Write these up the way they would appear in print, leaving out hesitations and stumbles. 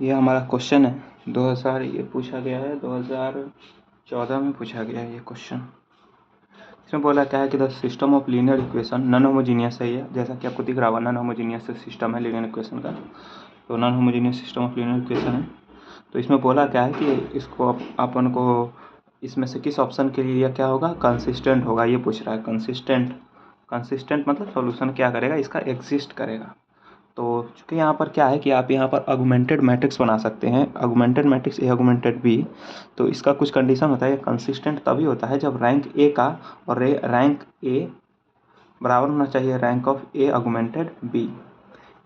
ये हमारा क्वेश्चन है 2000, ये पूछा गया है 2014 में पूछा गया है ये क्वेश्चन। इसमें बोला क्या है कि the system of linear equation non homogeneous है। ये जैसा कि आपको दिख रहा होगा नॉन होमोजीनियस सिस्टम है लीनियर इक्वेशन का, तो non homogeneous system of linear equation है। तो इसमें बोला क्या है कि इसको अपन को इसमें से किस ऑप्शन के लिए क्या होगा, कंसिस्टेंट होगा, ये पूछ रहा है। कंसिस्टेंट मतलब सॉल्यूशन क्या करेगा, इसका एग्जिस्ट करेगा। तो चूँकि यहाँ पर क्या है कि आप यहाँ पर ऑगमेंटेड मैट्रिक्स बना सकते हैं, augmented matrix A augmented B. तो इसका कुछ कंडीशन होता है, कंसिस्टेंट तभी होता है जब रैंक ए का और रैंक ए बराबर होना चाहिए rank of A augmented B.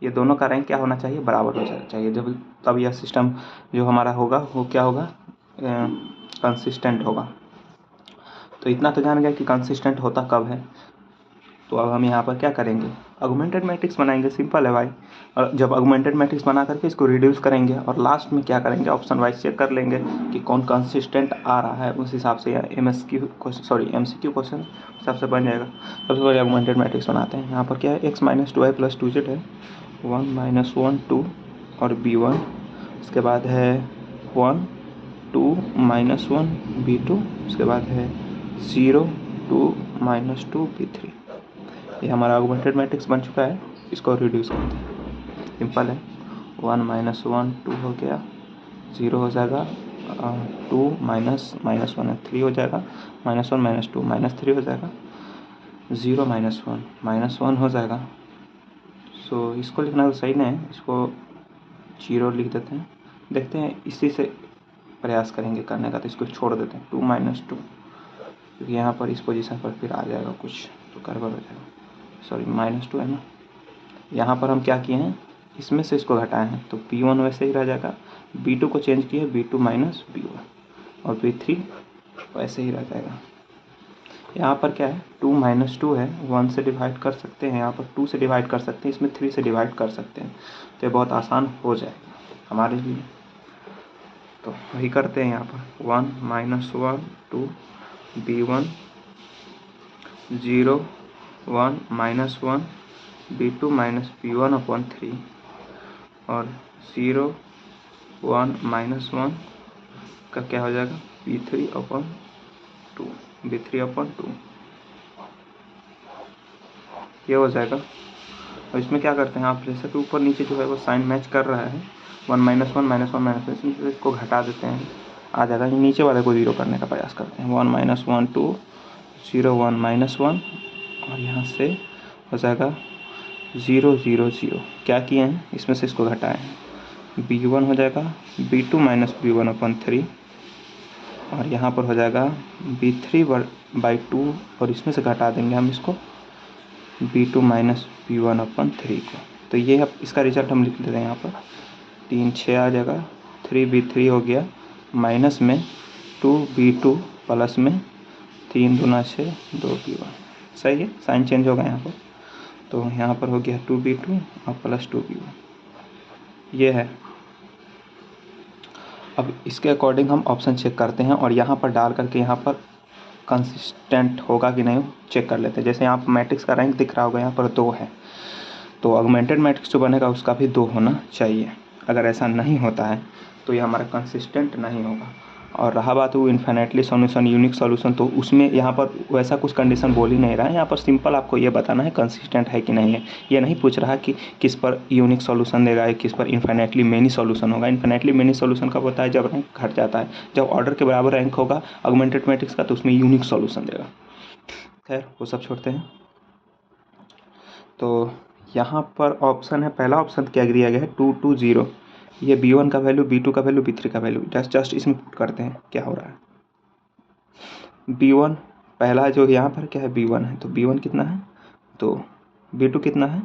ये दोनों का रैंक क्या होना चाहिए, बराबर हो चाहिए, जब तब यह सिस्टम जो हमारा होगा वो क्या होगा, कंसिस्टेंट होगा। तो इतना तो जान गया कि कंसिस्टेंट होता कब है। तो अब हम यहाँ पर क्या करेंगे, ऑगमेंटेड मैट्रिक्स बनाएंगे, सिंपल है भाई। और जब ऑगमेंटेड मैट्रिक्स बना करके इसको रिड्यूस करेंगे और लास्ट में क्या करेंगे, ऑप्शन वाइज चेक कर लेंगे कि कौन कंसिस्टेंट आ रहा है, उस हिसाब से या MCQ क्वेश्चन हिसाब से बन जाएगा। सबसे पहले ऑगमेंटेड मैट्रिक्स बनाते हैं। यहाँ पर क्या है, x - 2y + 2z है, 1 - 1 2 और b1। उसके बाद है 1 2 - 1 b2। उसके बाद है 0 2 - 2 b3। ये हमारा ऑगमेंटेड मैट्रिक्स बन चुका है। इसको रिड्यूस करते हैं, सिंपल है। 1 - 1 2 हो गया, 0 हो जाएगा, 2 माइनस 1 है 3 हो जाएगा, -1 - 2 -3 हो जाएगा, 0 - 1 -1 हो जाएगा। सो इसको लिखना तो सही नहीं है, इसको 0 लिख देते हैं। देखते हैं इसी से प्रयास करेंगे करने का, तो इसको छोड़ देते हैं 2 - 2, क्योंकि यहाँ पर इस पोजीशन पर फिर आ जाएगा कुछ तो गड़बड़ हो जाएगा। सॉरी -2 है ना। यहाँ पर हम क्या किए हैं, इसमें से इसको घटाए हैं, तो b1 वैसे ही रह जाएगा, b2 को चेंज किए b2 - b1 और b3 वैसे ही रह जाएगा। यहाँ पर क्या है, 2 - 2 है, 1 से डिवाइड कर सकते हैं, यहाँ पर 2 से डिवाइड कर सकते हैं, इसमें 3 से डिवाइड कर सकते हैं, तो ये बहुत आसान हो जाएगा हमारे लिए। तो वही करते हैं यहाँ पर 1 - 1 2 b1 0 1 - 1 b2 - b1/3 और 0 1 - 1 का क्या हो जाएगा, b3/2 b3/2 ये हो जाएगा। और इसमें क्या करते हैं, आप जैसे कि ऊपर नीचे जो है वो साइन मैच कर रहा है, 1 - 1 -1 -1 इसको घटा देते हैं, आ जाएगा। नीचे वाले को 0 करने का प्रयास करते हैं, 1 - 1 2 0 1 -1 और यहाँ से हो जाएगा 0 0 0। क्या किए हैं, इसमें से इसको घटाए हैं, b1 हो जाएगा b2 - b1/3 और यहाँ पर हो जाएगा b3/2 और इसमें से घटा देंगे हम इसको b2 - b1/3 को। तो ये अब इसका रिजल्ट हम लिख देते हैं यहाँ पर, 3 6 आ जाएगा, 3b3 हो गया, माइनस में 2b2 प्लस में 3 दूना 6 2b1। सही है, साइन चेंज होगा यहाँ पर, तो यहाँ पर हो गया 2b2 और प्लस 2b1 ये है। अब इसके अकॉर्डिंग हम ऑप्शन चेक करते हैं और यहाँ पर डाल करके यहाँ पर कंसिस्टेंट होगा कि नहीं चेक कर लेते हैं। जैसे यहाँ पर मैट्रिक्स का रैंक दिख रहा होगा, यहाँ पर 2 है, तो ऑगमेंटेड मैट्रिक्स जो बनेगा उसका भी 2 होना चाहिए। अगर ऐसा नहीं होता है तो ये हमारा कंसिस्टेंट नहीं होगा। और रहा बात वो इन्फिनिटली सॉल्यूशन यूनिक सॉल्यूशन, तो उसमें यहाँ पर वैसा कुछ कंडीशन बोल ही नहीं रहा है। यहाँ पर सिंपल आपको ये बताना है कंसिस्टेंट है कि नहीं है। ये नहीं पूछ रहा कि किस पर यूनिक सॉल्यूशन देगा या किस पर इन्फिनिटली मेनी सॉल्यूशन होगा। इन्फिनिटली मेनी सॉल्यूशन कब होता है, जब रैंक घट जाता है। जब ऑर्डर के बराबर रैंक होगा ऑगमेंटेड मैट्रिक्स का तो उसमें यूनिक सॉल्यूशन देगा। खैर वो सब छोड़ते हैं। तो यहाँ पर ऑप्शन है, पहला ऑप्शन क्या दिया गया है 2 2 0। ये b1 का वैल्यू, b2 का वैल्यू, b3 का वैल्यू जस्ट इसमें पुट करते हैं क्या हो रहा है। b1 पहला जो यहाँ पर क्या है b1 है, तो b1 कितना है, तो b2 कितना है,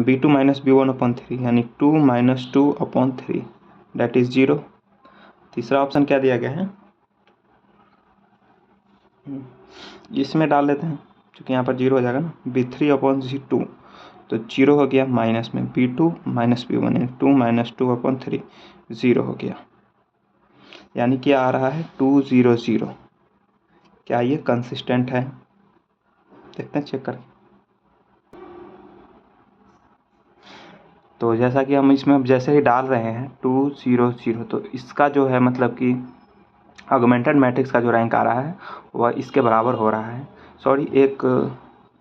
b2 - b1/3 यानी 2 - 2/3 दैट इज 0। तीसरा ऑप्शन क्या दिया गया है, इसमें डाल देते हैं क्योंकि यहाँ पर 0 हो जाएगा ना, b3/2 तो 0 हो गया, माइनस में b2 - b1 यानी 2 - 2/3 0 हो गया, यानी कि आ रहा है 2 0 0। क्या ये कंसिस्टेंट है, देखते हैं चेक करके। तो जैसा कि हम इसमें जैसे ही डाल रहे हैं 2 0 0, तो इसका जो है मतलब कि ऑगमेंटेड मैट्रिक्स का जो रैंक आ रहा है वह इसके बराबर हो रहा है। सॉरी, एक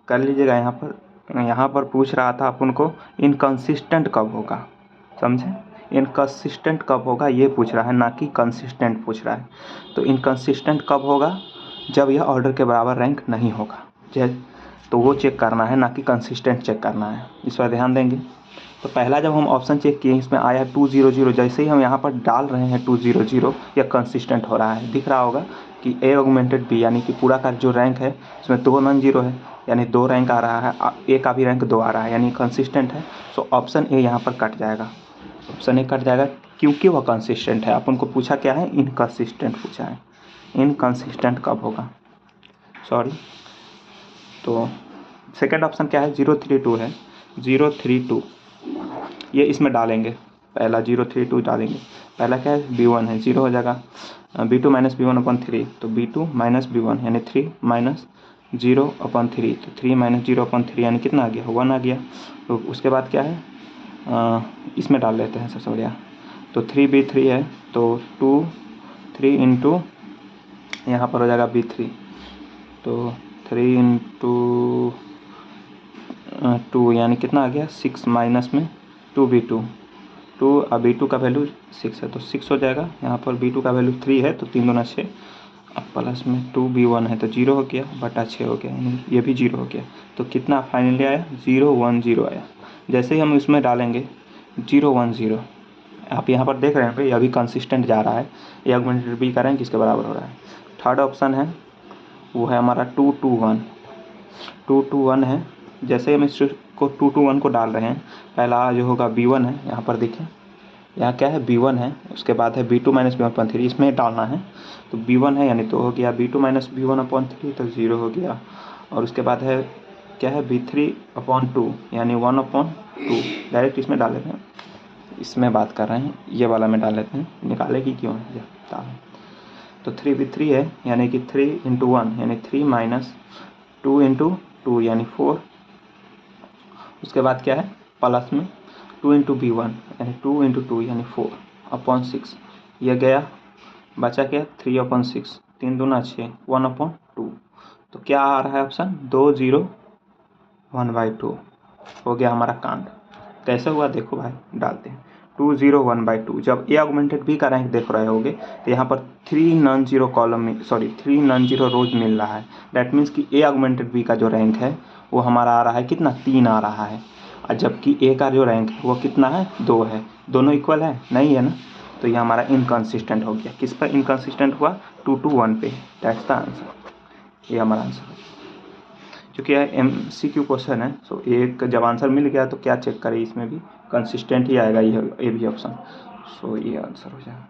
कर लीजिएगा, यहाँ पर पूछ रहा था अपन को इनकंसिस्टेंट कब होगा, समझे? इनकंसिस्टेंट कब होगा ये पूछ रहा है, ना कि कंसिस्टेंट पूछ रहा है। तो इनकंसिस्टेंट कब होगा? जब यह ऑर्डर के बराबर रैंक नहीं होगा, तो वो चेक करना है, ना कि कंसिस्टेंट चेक करना है। इस पर ध्यान देंगे। तो पहला जब हम ऑप्शन चेक किए, इसमें आया 2 0 0, जैसे ही हम यहाँ पर डाल रहे हैं 2 0 0, यह कंसिस्टेंट हो रहा है। दिख रहा होगा कि ए ऑगमेंटेड बी, यानी कि पूरा का जो रैंक है इसमें 2 नॉन जीरो है, यानी 2 रैंक आ रहा है, ए का भी रैंक 2 आ रहा है, यानी कंसिस्टेंट है। सो ऑप्शन ए यहाँ पर कट जाएगा, ऑप्शन ए कट जाएगा, क्योंकि वह कंसिस्टेंट है। अपन को पूछा क्या है? इनकंसिस्टेंट पूछा है। इनकंसिस्टेंट कब होगा, सॉरी। तो सेकेंड ऑप्शन क्या है? 032 है, 032 ये इसमें डालेंगे। पहला 032 डालेंगे, पहला क्या है? B1 है, 0 हो जाएगा। B2 माइनस B1/3, तो B2 माइनस B1 यानी 3 माइनस 0/3, तो 3 माइनस 0/3 यानी कितना आ गया? 1 आ गया। तो उसके बाद क्या है? इसमें डाल लेते हैं सबसे बढ़िया। तो 3B3 है, तो 3 इंटू यहाँ पर हो जाएगा B3, तो 3 इंटू 2 यानी कितना आ गया? 6 माइनस में 2B2, 2 अब B2 का वैल्यू 6 है तो 6 हो जाएगा। यहाँ पर B2 का वैल्यू 3 है तो 3 दूना 6, अब प्लस में 2B1 है तो 0 हो गया, बटा 6 हो गया, यानी ये भी 0 हो गया। तो कितना फाइनली आया? 0 1 0 आया। जैसे ही हम इसमें डालेंगे 0 1 0, आप यहाँ पर देख रहे हैं भाई अभी कंसिस्टेंट जा रहा है, ये ऑगमेंटेड बी का रैंक किसके बराबर हो रहा है? थर्ड ऑप्शन है वो है हमारा 2 2 1, 2 2 1 है। जैसे हम इसको 2 2 1 को डाल रहे हैं, पहला जो होगा B1 है, यहाँ पर देखिए, यहाँ क्या है? B1 है, उसके बाद है B2 माइनस B1/3, इसमें डालना है। तो B1 है यानी 2 हो गया, B2 माइनस B1/3 तो 0 हो गया, और उसके बाद है क्या है? B3/2 यानी 1/2, डायरेक्ट इसमें डाल लेते हैं। इसमें बात कर रहे हैं, ये वाला में डाल लेते हैं, निकाले कि क्यों है डालें। तो 3B3 है, यानी कि 3 इंटू 1 यानी 3 माइनस 2 इंटू 2 यानी 4, उसके बाद क्या है? प्लस में 2 इंटू B1 यानी 2 इंटू 2 यानी 4/6, यह गया, बचा क्या? 3/6, 3 दूना 6, 1/2। तो क्या आ रहा है ऑप्शन? 2 0 1/2 हो गया हमारा कांड। कैसे हुआ देखो भाई, डालते हैं 2 0 1/2। जब ए ऑगमेंटेड बी का रैंक देख रहे होगे तो यहाँ पर 3 नॉन जीरो कॉलम में, सॉरी 3 नॉन जीरो रोज मिल रहा है। डैट मीन्स कि ए ऑगमेंटेड बी का जो रैंक है वो हमारा आ रहा है कितना? 3 आ रहा है, और जबकि ए का जो रैंक है वो कितना है? 2 है। दोनों इक्वल है? नहीं है ना, तो ये हमारा इनकंसिस्टेंट हो गया। किस पर इनकंसिस्टेंट हुआ? 2 2 1 पे। दैट्स द आंसर, ये हमारा आंसर है। क्योंकि यह MCQ क्वेश्चन है, सो एक जब आंसर मिल गया तो क्या चेक करें, इसमें भी कंसिस्टेंट ही आएगा, ये भी ऑप्शन। सो ये आंसर हो जाएगा।